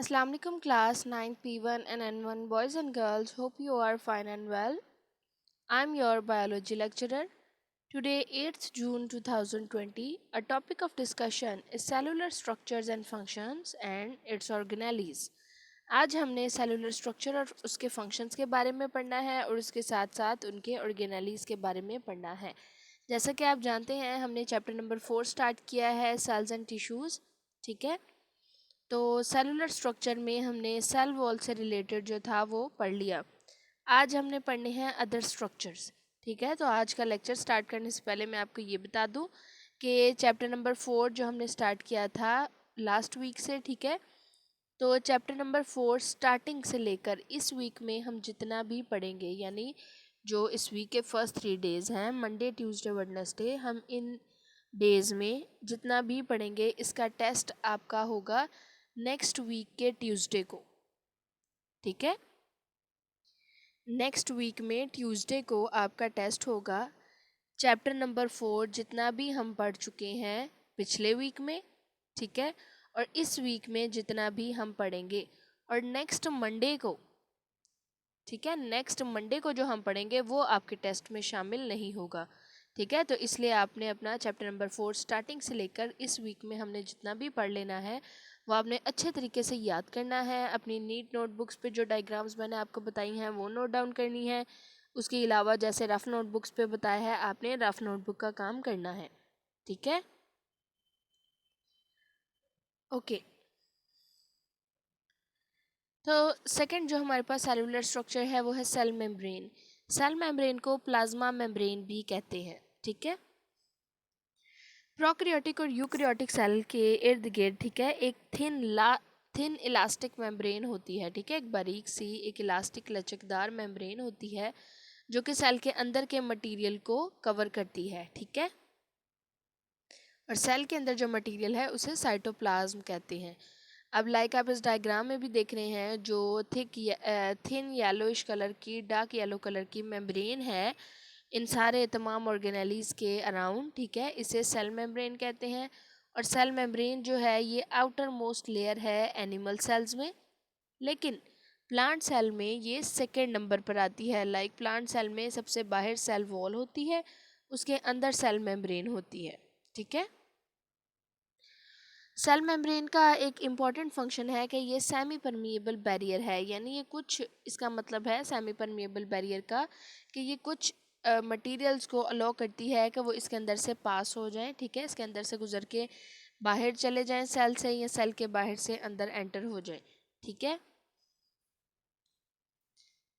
Assalamu alaikum class 9P1 and N1 boys and girls. Hope you are fine and well. I'm your biology lecturer. Today 8th June 2020. Our topic of discussion is cellular structures and functions and its organelles. आज हमने cellular structure और उसके functions के बारे में पढ़ना है और उसके साथ साथ उनके ऑर्गेनेलीज के बारे में पढ़ना है। जैसा कि आप जानते हैं हमने चैप्टर नंबर 4 स्टार्ट किया है सेल्स एंड टिश्यूज़। ठीक है, तो सेलुलर स्ट्रक्चर में हमने सेल वॉल से रिलेटेड जो था वो पढ़ लिया। आज हमने पढ़ने हैं अदर स्ट्रक्चर्स। ठीक है, तो आज का लेक्चर स्टार्ट करने से पहले मैं आपको ये बता दूं कि चैप्टर नंबर 4 जो हमने स्टार्ट किया था लास्ट वीक से, ठीक है, तो चैप्टर नंबर 4 स्टार्टिंग से लेकर इस वीक में हम जितना भी पढ़ेंगे, यानी जो इस वीक के फर्स्ट 3 डेज़ हैं, मंडे ट्यूसडे वेडनेसडे, हम इन डेज़ में जितना भी पढ़ेंगे इसका टेस्ट आपका होगा नेक्स्ट वीक के ट्यूसडे को। ठीक है, नेक्स्ट वीक में ट्यूसडे को आपका टेस्ट होगा। चैप्टर नंबर 4 जितना भी हम पढ़ चुके हैं पिछले वीक में, ठीक है, और इस वीक में जितना भी हम पढ़ेंगे, और नेक्स्ट मंडे को, ठीक है, नेक्स्ट मंडे को जो हम पढ़ेंगे वो आपके टेस्ट में शामिल नहीं होगा। ठीक है, तो इसलिए आपने अपना चैप्टर नंबर 4 स्टार्टिंग से लेकर इस वीक में हमने जितना भी पढ़ लेना है वो आपने अच्छे तरीके से याद करना है। अपनी नीट नोटबुक्स पे जो डायग्राम्स मैंने आपको बताई हैं वो नोट डाउन करनी है। उसके अलावा जैसे रफ़ नोटबुक्स पे बताया है आपने रफ़ नोटबुक का काम करना है। ठीक है, ओके। तो सेकंड जो हमारे पास सेलुलर स्ट्रक्चर है वो है सेल मेम्ब्रेन। सेल मेम्ब्रेन को प्लाज्मा मेम्ब्रेन भी कहते हैं। ठीक है, प्रोकैरियोटिक और यूकैरियोटिक सेल के इर्द गिर्द, ठीक है, एक थिन इलास्टिक मेम्ब्रेन होती है। ठीक है, एक बारीक सी एक इलास्टिक लचकदार मेम्ब्रेन होती है जो कि सेल के अंदर के मटेरियल को कवर करती है। ठीक है, और सेल के अंदर जो मटेरियल है उसे साइटोप्लाज्म कहते हैं। अब लाइक आप इस डायग्राम में भी देख रहे हैं जो थिन येलोइश कलर की, डार्क येलो कलर की मेम्ब्रेन है इन सारे तमाम ऑर्गेनेलीज के अराउंड। ठीक है, इसे सेल मेम्ब्रेन कहते हैं। और सेल मेम्ब्रेन जो है ये आउटर मोस्ट लेयर है एनिमल सेल्स में, लेकिन प्लांट सेल में ये सेकेंड नंबर पर आती है। लाइक प्लांट सेल में सबसे बाहर सेल वॉल होती है, उसके अंदर सेल मेम्ब्रेन होती है। ठीक है, सेल मेम्ब्रेन का एक इम्पॉर्टेंट फंक्शन है कि ये सेमी परमिएबल बैरियर है, यानी ये कुछ, इसका मतलब है सेमी परमिएबल बैरियर का कि ये कुछ मटेरियल्स को अलाउ करती है कि वो इसके अंदर से पास हो जाएं। ठीक है, इसके अंदर से गुजर के बाहर चले जाएं सेल से, या सेल के बाहर से अंदर एंटर हो जाएं। ठीक है,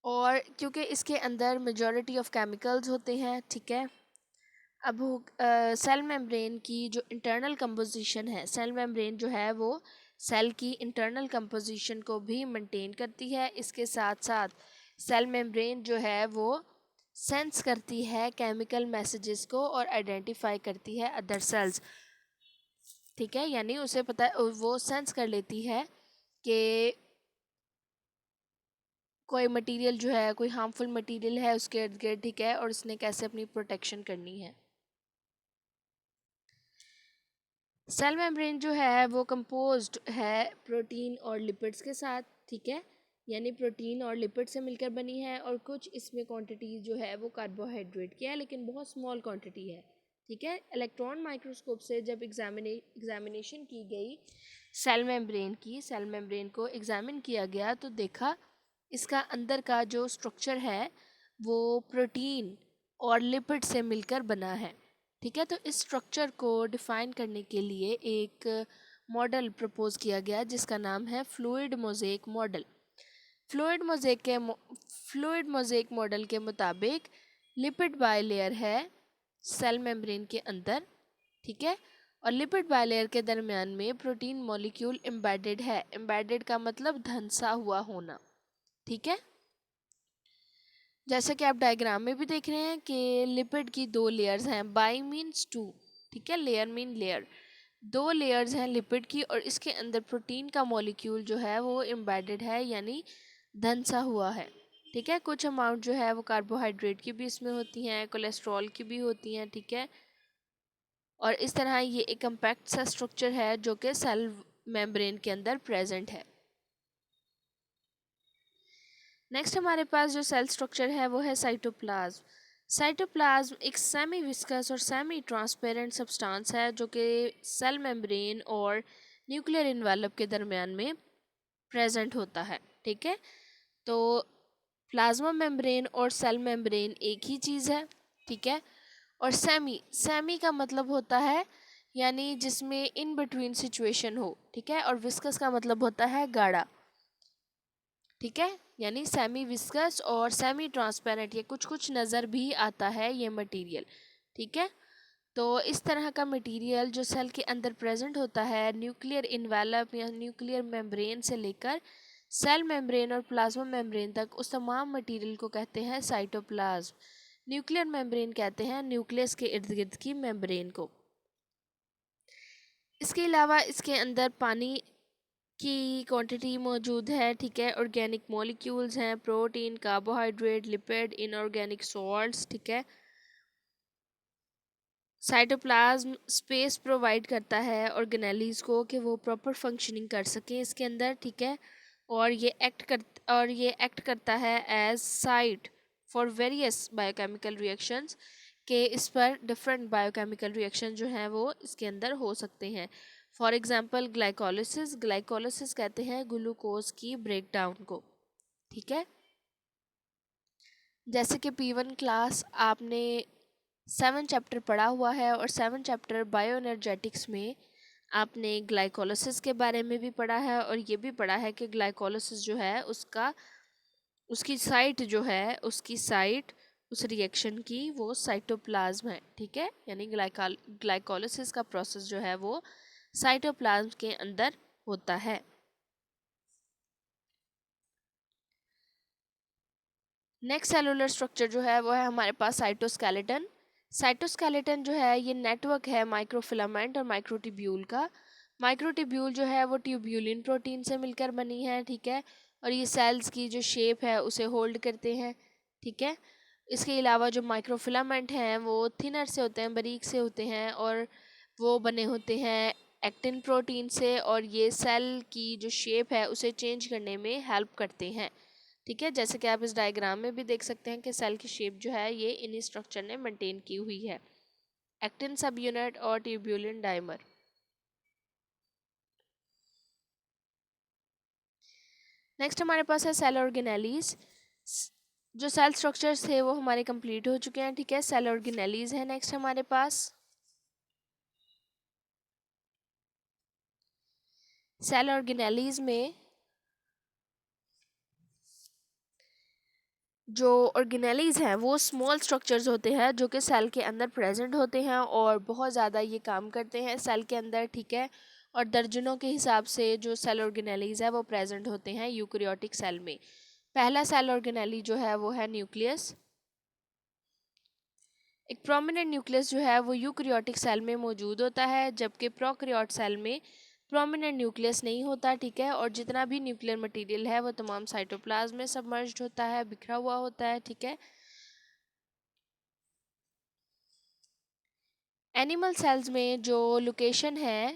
और क्योंकि इसके अंदर मेजॉरिटी ऑफ केमिकल्स होते हैं। ठीक है, अब सेल मेम्ब्रेन की जो इंटरनल कंपोजिशन है, सेल मेम्ब्रेन जो है वो सेल की इंटरनल कंपोजिशन को भी मेंटेन करती है। इसके साथ साथ सेल मेम्ब्रेन जो है वो सेंस करती है केमिकल मैसेजेस को और आइडेंटिफाई करती है अदर सेल्स। ठीक है, यानी उसे पता है, वो सेंस कर लेती है कि कोई मटेरियल जो है, कोई हार्मफुल मटेरियल है उसके इर्द गिर्द। ठीक है, और उसने कैसे अपनी प्रोटेक्शन करनी है। सेल मेम्ब्रेन जो है वो कंपोज्ड है प्रोटीन और लिपिड्स के साथ। ठीक है, यानी प्रोटीन और लिपिड से मिलकर बनी है, और कुछ इसमें क्वांटिटी जो है वो कार्बोहाइड्रेट की है, लेकिन बहुत स्मॉल क्वांटिटी है। ठीक है, इलेक्ट्रॉन माइक्रोस्कोप से जब एग्जामिनेशन की गई सेल मेम्ब्रेन की, सेल मेम्ब्रेन को एग्जामिन किया गया तो देखा इसका अंदर का जो स्ट्रक्चर है वो प्रोटीन और लिपिड से मिलकर बना है। ठीक है, तो इस स्ट्रक्चर को डिफ़ाइन करने के लिए एक मॉडल प्रपोज किया गया जिसका नाम है fluid mosaic model. Fluid mosaic model के मुताबिक लिपिड बायलेयर है सेल मेम्ब्रेन के अंदर। ठीक है, और लिपिड बायलेयर के दरमियान में प्रोटीन मॉलिक्यूल एम्बेडेड है। एम्बेडेड का मतलब धंसा हुआ होना। ठीक है, जैसा कि आप डायग्राम में भी देख रहे हैं कि लिपिड की 2 लेयर्स हैं। बाई मीन्स 2, ठीक है, लेयर मीन लेयर, 2 लेयर्स हैं लिपिड की, और इसके अंदर प्रोटीन का मॉलिक्यूल जो है वो एम्बेडेड है, यानी धंसा हुआ है। ठीक है, कुछ अमाउंट जो है वो कार्बोहाइड्रेट की भी इसमें होती हैं, कोलेस्ट्रॉल की भी होती हैं। ठीक है, और इस तरह ये एक कम्पैक्ट सा स्ट्रक्चर है जो कि सेल मेम्ब्रेन के अंदर प्रेजेंट है। नेक्स्ट हमारे पास जो सेल स्ट्रक्चर है वो है साइटोप्लाज्म। साइटोप्लाज्म एक सेमी विस्कस और सेमी ट्रांसपेरेंट सब्सटेंस है जो कि सेल मेम्ब्रेन और न्यूक्लियर इन्वेलप के दरमियान में प्रेजेंट होता है। ठीक है, तो प्लाज्मा मेम्ब्रेन और सेल मेम्ब्रेन एक ही चीज़ है। ठीक है, और सेमी सेमी का मतलब होता है यानी जिसमें इन बिटवीन सिचुएशन हो। ठीक है, और विस्कस का मतलब होता है गाढ़ा। ठीक है, यानी सेमी विस्कस और सेमी ट्रांसपेरेंट, ये कुछ कुछ नज़र भी आता है ये मटेरियल। ठीक है, तो इस तरह का मटेरियल जो सेल के अंदर प्रेजेंट होता है न्यूक्लियर इन्वेलप या न्यूक्लियर मेम्ब्रेन से लेकर सेल मेम्ब्रेन और प्लाज्मा मेम्ब्रेन तक, उस तमाम मटेरियल को कहते हैं साइटोप्लाज्म। न्यूक्लियर मेम्ब्रेन कहते हैं न्यूक्लियस के इर्द गिर्द की मेम्ब्रेन को। इसके अलावा इसके अंदर पानी की क्वांटिटी मौजूद है। ठीक है, ऑर्गेनिक मॉलिक्यूल्स हैं, protein, carbohydrate, lipid, inorganic salts. ठीक है, साइटोप्लाज्म स्पेस प्रोवाइड करता है ऑर्गेनेलीज को कि वो प्रॉपर फंक्शनिंग कर सकें इसके अंदर। ठीक है, और ये एक्ट करता है as site for various biochemical reactions, के इस पर डिफरेंट बायोकेमिकल रिएक्शन जो हैं वो इसके अंदर हो सकते हैं। फॉर एग्जांपल ग्लाइकोलिसिस, ग्लाइकोलिसिस कहते हैं ग्लूकोज की ब्रेकडाउन को। ठीक है, जैसे कि P1 क्लास आपने 7 चैप्टर पढ़ा हुआ है और 7 चैप्टर बायो एनर्जेटिक्स में आपने ग्लाइकोलिसिस के बारे में भी पढ़ा है और ये भी पढ़ा है कि ग्लाइकोलिसिस जो है उसकी साइट उस रिएक्शन की वो साइटोप्लाज्म है। ठीक है, यानी ग्लाइकोलिसिस का प्रोसेस जो है वो साइटोप्लाज्म के अंदर होता है। नेक्स्ट सेलुलर स्ट्रक्चर जो है वो है हमारे पास साइटोस्केलेटन। साइटोस्केलेटन जो है ये नेटवर्क है माइक्रोफिलामेंट और माइक्रोट्यूब्यूल का। माइक्रोट्यूब्यूल जो है वो ट्यूब्यूलिन प्रोटीन से मिलकर बनी है। ठीक है, और ये सेल्स की जो शेप है उसे होल्ड करते हैं। ठीक है, इसके अलावा जो माइक्रोफिलामेंट हैं वो थिनर से होते हैं, बारीक से होते हैं, और वो बने होते हैं एक्टिन प्रोटीन से, और ये सेल की जो शेप है उसे चेंज करने में हेल्प करते हैं। ठीक है, जैसे कि आप इस डायग्राम में भी देख सकते हैं कि सेल की शेप जो है ये इन्हीं स्ट्रक्चर ने मेंटेन की हुई है, एक्टिन सब यूनिट और ट्यूब्यूलिन डाइमर। नेक्स्ट हमारे पास है सेल ऑर्गेनेलीज। जो सेल स्ट्रक्चर्स थे वो हमारे कंप्लीट हो चुके हैं। ठीक है, सेल ऑर्गेनेलीज है नेक्स्ट हमारे पास। सेल ऑर्गेनेलीज में जो ऑर्गेनेलीज हैं वो स्मॉल स्ट्रक्चर्स होते हैं जो कि सेल के अंदर प्रेजेंट होते हैं और बहुत ज़्यादा ये काम करते हैं सेल के अंदर। ठीक है, और दर्जनों के हिसाब से जो सेल ऑर्गेनेलीज है वो प्रेजेंट होते हैं यूकेरियोटिक सेल में। पहला सेल ऑर्गेनेली जो है वो है न्यूक्लियस। एक प्रोमिनेंट न्यूक्लियस जो है वो यूकेरियोटिक सेल में मौजूद होता है, जबकि प्रोकैरियोट सेल में प्रोमिनेंट न्यूक्लियस नहीं होता। ठीक है, और जितना भी न्यूक्लियर मटेरियल है वो तमाम साइटोप्लाज्म में सबमर्ज्ड होता है, बिखरा हुआ होता है। ठीक है, एनिमल सेल्स में जो लोकेशन है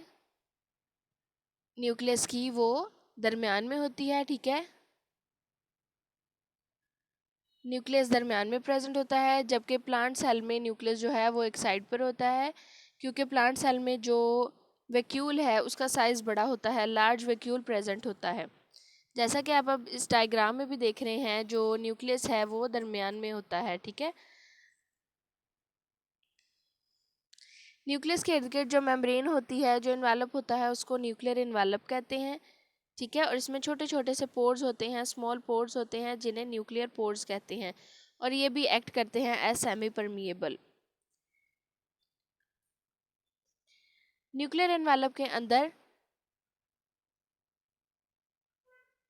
न्यूक्लियस की वो दरमियान में होती है। ठीक है, न्यूक्लियस दरमियान में प्रेजेंट होता है, जबकि प्लांट सेल में न्यूक्लियस जो है वो एक साइड पर होता है, क्योंकि प्लांट सेल में जो वैक्यूल है उसका साइज़ बड़ा होता है, लार्ज वैक्यूल प्रेजेंट होता है। जैसा कि आप अब इस डायग्राम में भी देख रहे हैं, जो न्यूक्लियस है वो दरमियान में होता है। ठीक है, न्यूक्लियस के इर्द गिर्द जो मेम्ब्रेन होती है, जो इन्वेलप होता है, उसको न्यूक्लियर इन्वेलप कहते हैं। ठीक है, और इसमें छोटे छोटे से पोर्स होते हैं, स्मॉल पोर्स होते हैं, जिन्हें न्यूक्लियर पोर्स कहते हैं, और ये भी एक्ट करते हैं as semi permeable. Nuclear envelope के अंदर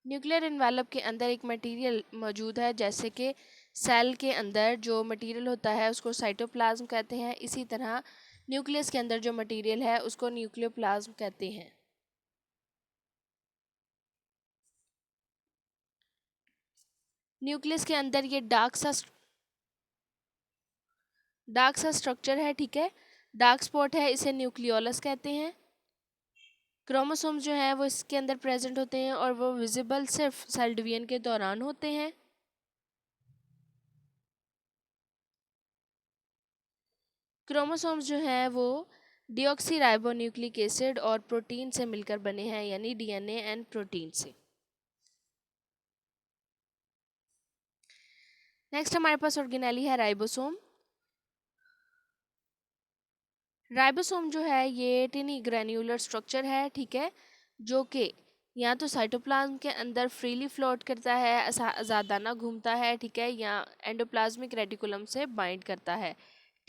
न्यूक्लियर इन्वेलप के अंदर एक मटेरियल मौजूद है, जैसे कि सेल के अंदर जो मटेरियल होता है उसको साइटोप्लाज्म कहते हैं, इसी तरह न्यूक्लियस के अंदर जो मटेरियल है उसको न्यूक्लियोप्लाज्म कहते हैं। न्यूक्लियस के अंदर ये डार्क सा स्ट्रक्चर है। ठीक है, डार्क स्पॉट है, इसे न्यूक्लियोलस कहते हैं। क्रोमोसोम्स जो हैं वो इसके अंदर प्रेजेंट होते हैं और वो विजिबल सिर्फ सेल डिवीजन के दौरान होते हैं। क्रोमोसोम्स जो हैं वो डिऑक्सी राइबोन्यूक्लिक एसिड और प्रोटीन से मिलकर बने हैं, यानी डीएनए एंड प्रोटीन से। नेक्स्ट हमारे पास ऑर्गेनेली है राइबोसोम। राइबोसोम जो है ये टिनी ग्रैन्युलर स्ट्रक्चर है, ठीक है, जो कि या तो साइटोप्लाज्म के अंदर फ्रीली फ्लोट करता है, आज़ादाना घूमता है, ठीक है, या एंडोप्लाज्मिक रेटिकुलम से बाइंड करता है,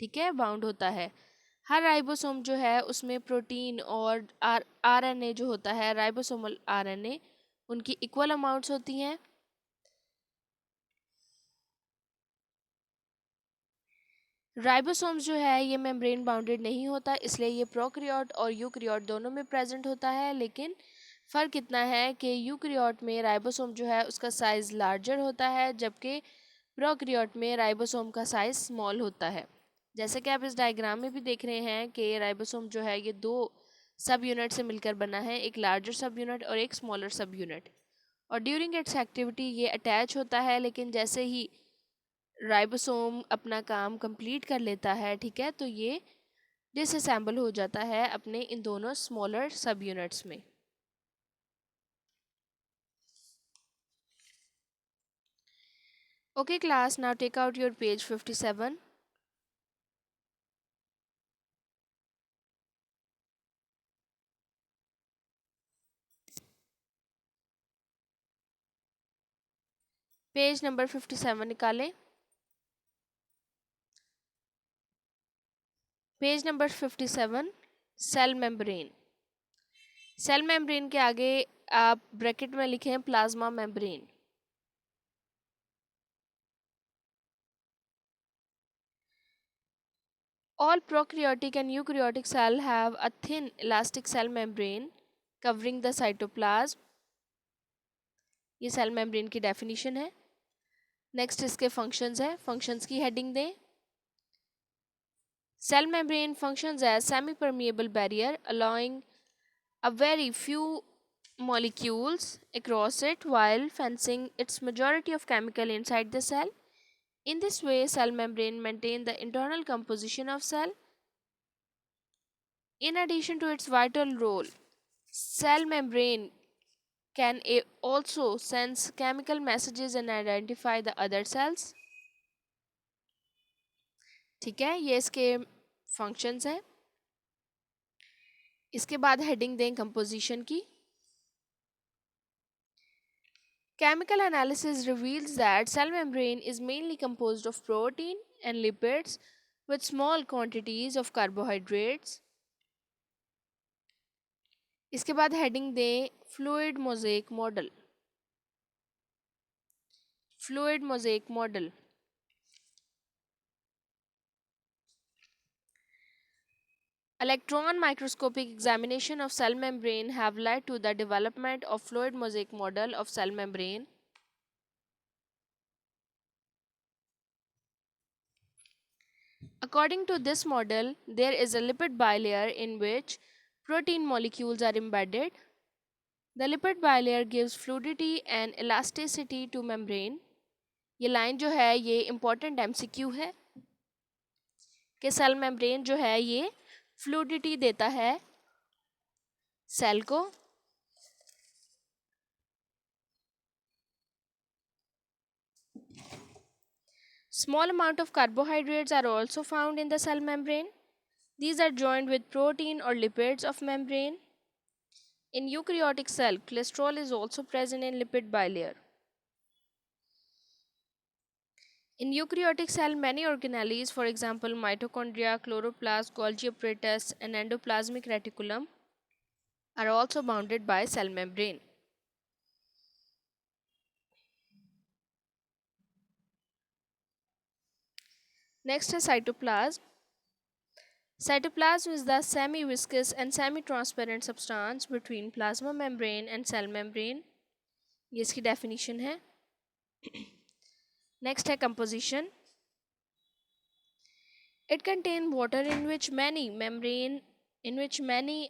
ठीक है, बाउंड होता है। हर राइबोसोम जो है उसमें प्रोटीन और आरएनए जो होता है, राइबोसोमल आरएनए, उनकी इक्वल अमाउंट्स होती हैं। राइबोसोम्स जो है ये मेम्ब्रेन बाउंडेड नहीं होता, इसलिए ये प्रोकैरियोट और यूकैरियोट दोनों में प्रेजेंट होता है, लेकिन फ़र्क इतना है कि यूकैरियोट में राइबोसोम जो है उसका साइज़ लार्जर होता है, जबकि प्रोकैरियोट में राइबोसोम का साइज़ स्मॉल होता है। जैसे कि आप इस डायग्राम में भी देख रहे हैं कि राइबोसोम जो है ये दो सब यूनिट से मिलकर बना है, एक लार्जर सब यूनिट और एक स्मॉलर सब यूनिट। और ड्यूरिंग इट्स एक्टिविटी ये अटैच होता है, लेकिन जैसे ही राइबोसोम अपना काम कंप्लीट कर लेता है, ठीक है, तो ये डिसअसेंबल हो जाता है अपने इन दोनों स्मॉलर सब यूनिट्स में। Okay class, now take out your page 57। Page number 57 निकालें। Page number 57, cell membrane. Cell membrane के आगे आप ब्रैकेट में लिखें plasma membrane. All prokaryotic and eukaryotic cell have a thin elastic cell membrane covering the cytoplasm। ये cell membrane की definition है। Next इसके फंक्शंस है, फंक्शंस की हेडिंग दें। Cell membrane functions as semi-permeable barrier, allowing a very few molecules across it while fencing its majority of chemical inside the cell. In this way, cell membrane maintain the internal composition of cell. In addition to its vital role, cell membrane can also sense chemical messages and identify the other cells। ठीक है, ये इसके functions हैं। इसके बाद heading दें composition की। Chemical analysis reveals that cell membrane is mainly composed of protein and lipids with small quantities of carbohydrates। इसके बाद हेडिंग दें fluid mosaic model. Fluid mosaic model. Electron microscopic examination of cell membrane have led to the development of fluid mosaic model of cell membrane। According to this model, there is a lipid bilayer in which protein molecules are embedded। The lipid bilayer gives fluidity and elasticity to membrane। ये line जो है ये important MCQ है कि cell membrane जो है ये fluidity देता है सेल को। Small amount of carbohydrates are also found in the cell membrane। These are joined with protein or lipids of membrane। In eukaryotic cell, cholesterol is also present in lipid bilayer। In eukaryotic cell, many organelles, for example mitochondria, chloroplast, Golgi apparatus, and endoplasmic reticulum, are also bounded by cell membrane। Next is cytoplasm। Cytoplasm is the semi-viscous and semi-transparent substance between plasma membrane and cell membrane। ये इसकी definition है। Next है composition। It contains water in which many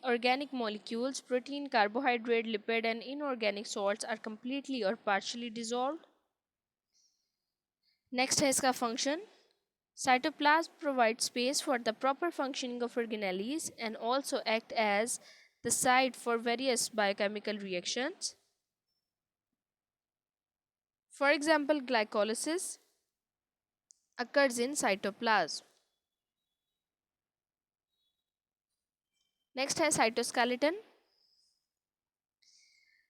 organic molecules, protein, carbohydrate, lipid, and inorganic salts are completely or partially dissolved। Next है इसका function। Cytoplasm provides space for the proper functioning of organelles and also act as the site for various biochemical reactions. For example, glycolysis occurs in cytoplasm. Next है cytoskeleton.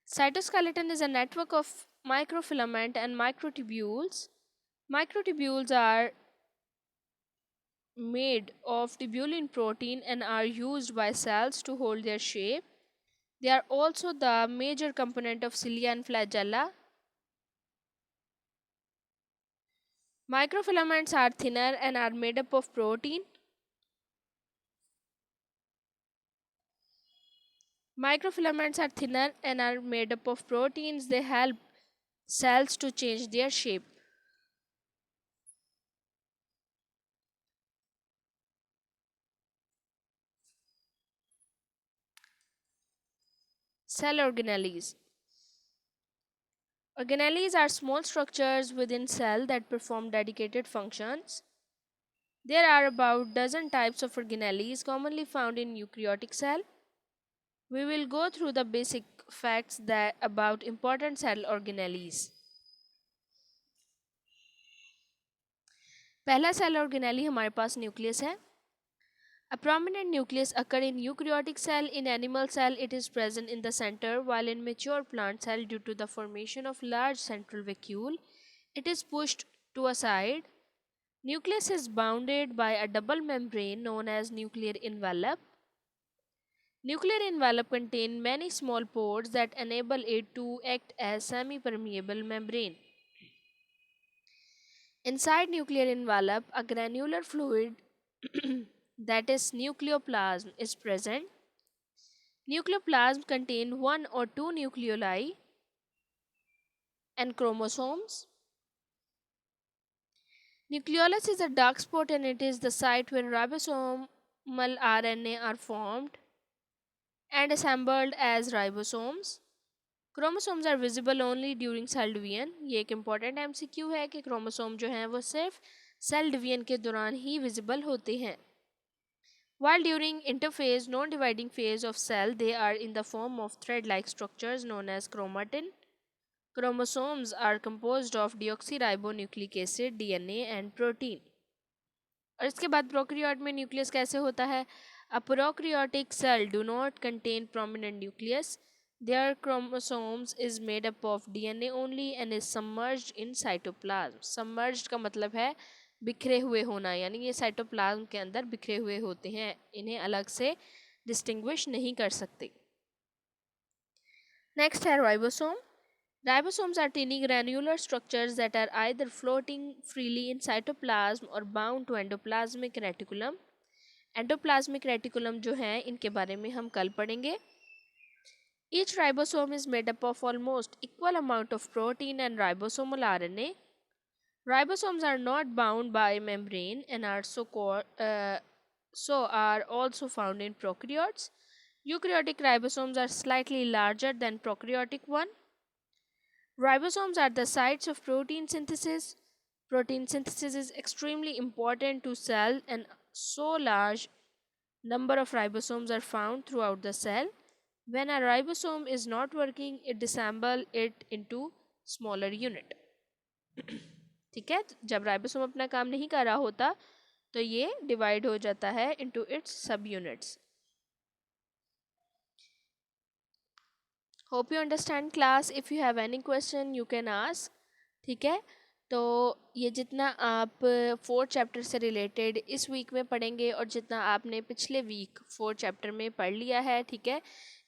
Cytoskeleton is a network of microfilament and microtubules. Microtubules are made of tubulin protein and are used by cells to hold their shape. They are also the major component of cilia and flagella. Microfilaments are thinner and are made up of protein. Microfilaments are thinner and are made up of proteins. They help cells to change their shape. Cell organelles. Organelles are small structures within cell that perform dedicated functions. There are about dozen types of organelles commonly found in eukaryotic cell. We will go through the basic facts that about important cell organelles. पहला cell organelle हमारे पास nucleus है. A prominent nucleus occurs in eukaryotic cell. In animal cell, it is present in the center, while in mature plant cell, due to the formation of large central vacuole, it is pushed to a side. Nucleus is bounded by a double membrane known as nuclear envelope. Nuclear envelope contains many small pores that enable it to act as semi-permeable membrane. Inside nuclear envelope, a granular fluid that is nucleoplasm is present. Nucleoplasm contains one or two nucleoli and chromosomes. Nucleolus is a dark spot and it is the site where ribosomal RNA are formed and assembled as ribosomes. Chromosomes are visible only during cell division. ये एक important MCQ है कि chromosome जो हैं वो सिर्फ cell division के दौरान ही विजिबल होते हैं. While during interphase, non-dividing phase of cell, they are in the form of thread-like structures known as chromatin. Chromosomes are composed of deoxyribonucleic acid, DNA and protein. और इसके बाद प्रोकैरियोट में nucleus कैसे होता है? A prokaryotic cell do not contain prominent nucleus. Their chromosomes is made up of DNA only and is submerged in cytoplasm. Submerged का मतलब है बिखरे हुए होना, यानी ये साइटोप्लाज्म के अंदर बिखरे हुए होते हैं, इन्हें अलग से डिस्टिंग्विश नहीं कर सकते. नेक्स्ट है ribosome. Ribosomes are tiny granular structures that are either floating freely in cytoplasm or bound to endoplasmic reticulum. Endoplasmic reticulum जो है इनके बारे में हम कल पढ़ेंगे. Each ribosome is made up of almost equal amount of protein and ribosomal RNA. Ribosomes are not bound by membrane and are so are also found in prokaryotes. Eukaryotic ribosomes are slightly larger than prokaryotic one. Ribosomes are the sites of protein synthesis. Protein synthesis is extremely important to cell and so large number of ribosomes are found throughout the cell. When a ribosome is not working, it disassembles it into smaller unit. ठीक है, जब ribosome अपना काम नहीं कर रहा होता तो ये डिवाइड हो जाता है इनटू इट्स सब units. Hope you understand class. If you have any question you can ask. ठीक है, तो ये जितना आप फोर्थ चैप्टर से रिलेटेड इस वीक में पढ़ेंगे और जितना आपने पिछले वीक फोर्थ चैप्टर में पढ़ लिया है, ठीक है,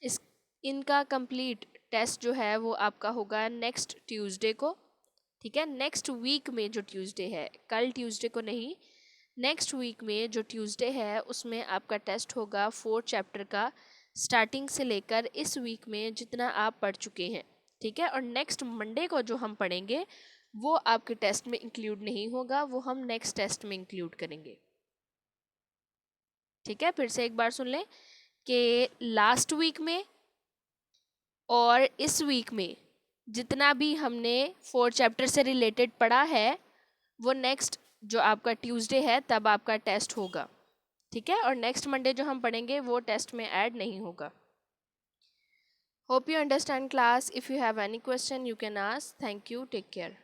इस इनका कंप्लीट टेस्ट जो है वो आपका होगा नेक्स्ट ट्यूसडे को. ठीक है, नेक्स्ट वीक में जो ट्यूसडे है, कल ट्यूसडे को नहीं, नेक्स्ट वीक में जो ट्यूसडे है उसमें आपका टेस्ट होगा फोर्थ चैप्टर का, स्टार्टिंग से लेकर इस वीक में जितना आप पढ़ चुके हैं. ठीक है, और नेक्स्ट मंडे को जो हम पढ़ेंगे वो आपके टेस्ट में इंक्लूड नहीं होगा, वो हम नेक्स्ट टेस्ट में इंक्लूड करेंगे. ठीक है, फिर से एक बार सुन लें कि लास्ट वीक में और इस वीक में जितना भी हमने फोर्थ चैप्टर से रिलेटेड पढ़ा है वो नेक्स्ट जो आपका ट्यूसडे है तब आपका टेस्ट होगा, ठीक है। और नेक्स्ट मंडे जो हम पढ़ेंगे वो टेस्ट में ऐड नहीं होगा। Hope you understand class. If you have any question you can ask. Thank you, take care.